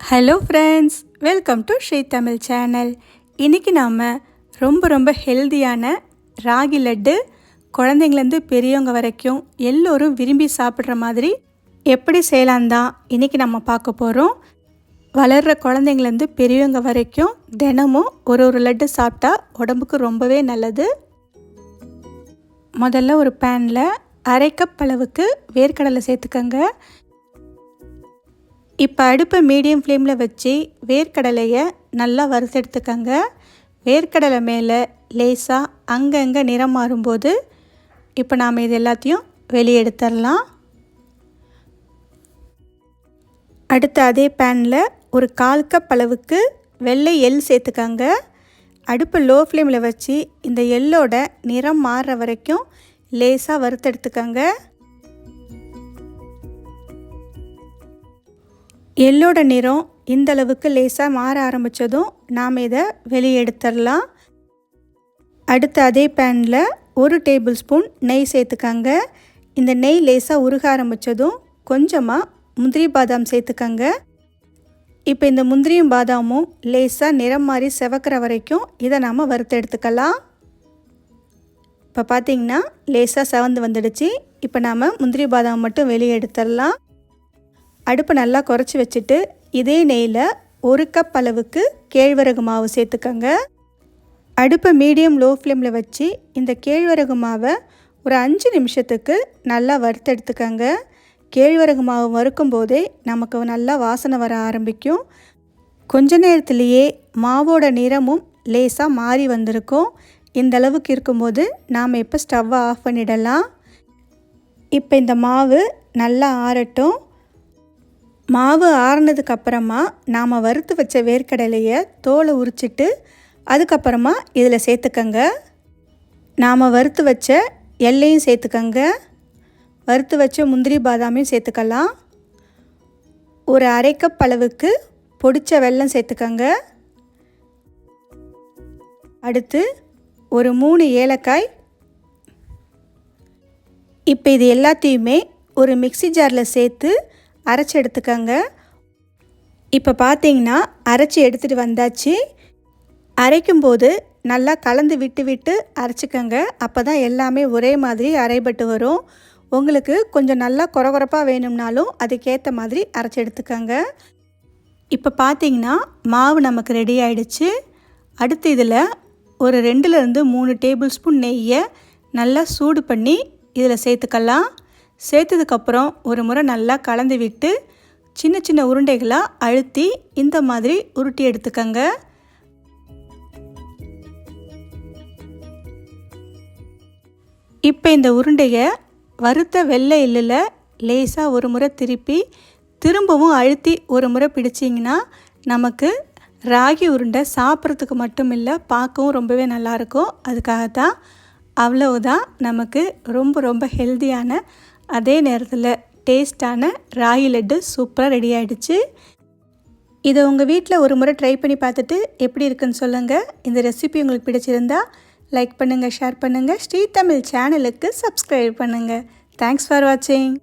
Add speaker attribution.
Speaker 1: Hello friends, welcome to Shri Tamil channel. இன்றைக்கி நாம் ரொம்ப ஹெல்தியான ராகி லட்டு குழந்தைங்கலேருந்து பெரியவங்க வரைக்கும் எல்லோரும் விரும்பி சாப்பிட்ற மாதிரி எப்படி செய்யலாம் தான் இன்றைக்கி நம்ம பார்க்க போகிறோம். வளர்கிற குழந்தைங்கலேருந்து பெரியவங்க வரைக்கும் தினமும் ஒரு லட்டு சாப்பிட்டா உடம்புக்கு ரொம்பவே நல்லது. முதல்ல ஒரு பேனில் 1/2 கப் அளவுக்கு வேர்க்கடலை சேர்த்துக்கங்க. இப்போ அடுப்பை மீடியம் ஃப்ளேமில் வச்சு வேர்க்கடலையை நல்லா வறுத்தெடுத்துக்கங்க. வேர்க்கடலை மேலே லேசாக அங்கங்கே நிறம் மாறும்போது இப்போ நாம் இது எல்லாத்தையும் வெளியே எடுத்துடலாம். அடுத்து அதே பேனில் ஒரு 1/4 கப் அளவுக்கு வெள்ளை எள் சேர்த்துக்கங்க. அடுப்பை லோ ஃப்ளேமில் வச்சு இந்த எள்ளோட நிறம் மாறுற வரைக்கும் லேசாக வறுத்தெடுத்துக்கங்க. எள்ளோட நிறம் இந்த அளவுக்கு லேசாக மாற ஆரம்பித்ததும் நாம் இதை வெளியே எடுத்துடலாம். அடுத்து அதே பேனில் 1 டேபிள் ஸ்பூன் நெய் சேர்த்துக்கங்க. இந்த நெய் லேசாக உருக ஆரம்பித்ததும் கொஞ்சமாக முந்திரி பாதாம் சேர்த்துக்கங்க. இப்போ இந்த முந்திரியும் பாதாமும் லேசாக நிறம் மாறி செவக்கிற வரைக்கும் இதை நாம் வறுத்து எடுத்துக்கலாம். இப்போ பார்த்திங்கன்னா லேசாக செவந்து வந்துடுச்சு. இப்போ நாம் முந்திரி பாதாம் மட்டும் வெளியே எடுத்துடலாம். அடுப்பை நல்லா குறைச்சி வச்சுட்டு இதே நெய்யில் 1 கப் அளவுக்கு கேழ்வரகு மாவு சேர்த்துக்கங்க. அடுப்பை மீடியம் லோ ஃப்ளேமில் வச்சு இந்த கேழ்வரகு மாவை ஒரு 5 நிமிஷத்துக்கு நல்லா வறுத்தெடுத்துக்கங்க. கேழ்வரகு மாவு வறுக்கும் போதே நமக்கு நல்லா வாசனை வர ஆரம்பிக்கும். கொஞ்ச நேரத்துலேயே மாவோட நிறமும் லேசாக மாறி வந்திருக்கும். இந்த அளவுக்கு இருக்கும்போது நாம் இப்போ ஸ்டவ்வை ஆஃப் பண்ணிடலாம். இப்போ இந்த மாவு நல்லா ஆறட்டும். மாவு ஆறுனதுக்கப்புறமா நாம் வறுத்து வச்ச வேர்க்கடலையை தோலை உரிச்சிட்டு அதுக்கப்புறமா இதில் சேர்த்துக்கங்க. நாம் வறுத்து வச்ச எள்ளையும் சேர்த்துக்கங்க. வறுத்து வச்ச முந்திரி பாதாமையும் சேர்த்துக்கலாம். ஒரு 1/2 கப் அளவுக்கு பொடிச்ச வெல்லம் சேர்த்துக்கங்க. அடுத்து ஒரு 3 ஏலக்காய். இப்போ இது எல்லாத்தையுமே ஒரு மிக்ஸி ஜாரில் சேர்த்து அரைச்சி எடுத்துக்கங்க. இப்போ பார்த்தீங்கன்னா அரைச்சி எடுத்துகிட்டு வந்தாச்சு. அரைக்கும்போது நல்லா கலந்து விட்டு அரைச்சிக்கங்க. அப்போ தான் எல்லாமே ஒரே மாதிரி அரைபட்டு வரும். உங்களுக்கு கொஞ்சம் நல்லா கொரகொரப்பாக வேணும்னாலும் அதுக்கேற்ற மாதிரி அரைச்சி எடுத்துக்கங்க. இப்போ பார்த்தீங்கன்னா மாவு நமக்கு ரெடி ஆகிடுச்சு. அடுத்து இதில் ஒரு 2லேருந்து 3 டேபிள் ஸ்பூன் நெய்யை நல்லா சூடு பண்ணி இதில் சேர்த்துக்கலாம். சேர்த்ததுக்கப்புறம் ஒரு முறை நல்லா கலந்து விட்டு சின்ன உருண்டைகளாக அழுத்தி இந்த மாதிரி உருட்டி எடுத்துக்கங்க. இப்போ இந்த உருண்டையை வறுத்த வெள்ளை எள்ளில் லேசாக ஒரு முறை திரும்பவும் அழுத்தி ஒரு முறை பிடிச்சிங்கன்னா நமக்கு ராகி உருண்டை சாப்பிட்றதுக்கு மட்டும் இல்லை, பார்க்கவும் ரொம்பவே நல்லாயிருக்கும். அதுக்காகத்தான். அவ்வளவுதான், நமக்கு ரொம்ப ஹெல்தியான அதே நேரத்தில் டேஸ்டான ராகி லட்டு சூப்பராக ரெடி ஆகிடுச்சு. இதை உங்கள் வீட்டில் ஒரு முறை ட்ரை பண்ணி பார்த்துட்டு எப்படி இருக்குன்னு சொல்லுங்கள். இந்த ரெசிபி உங்களுக்கு பிடிச்சிருந்தா லைக் பண்ணுங்கள், ஷேர் பண்ணுங்கள். ஸ்ரீ தமிழ் சேனலுக்கு சப்ஸ்கிரைப் பண்ணுங்கள். தேங்க்ஸ் ஃபார் வாட்சிங்.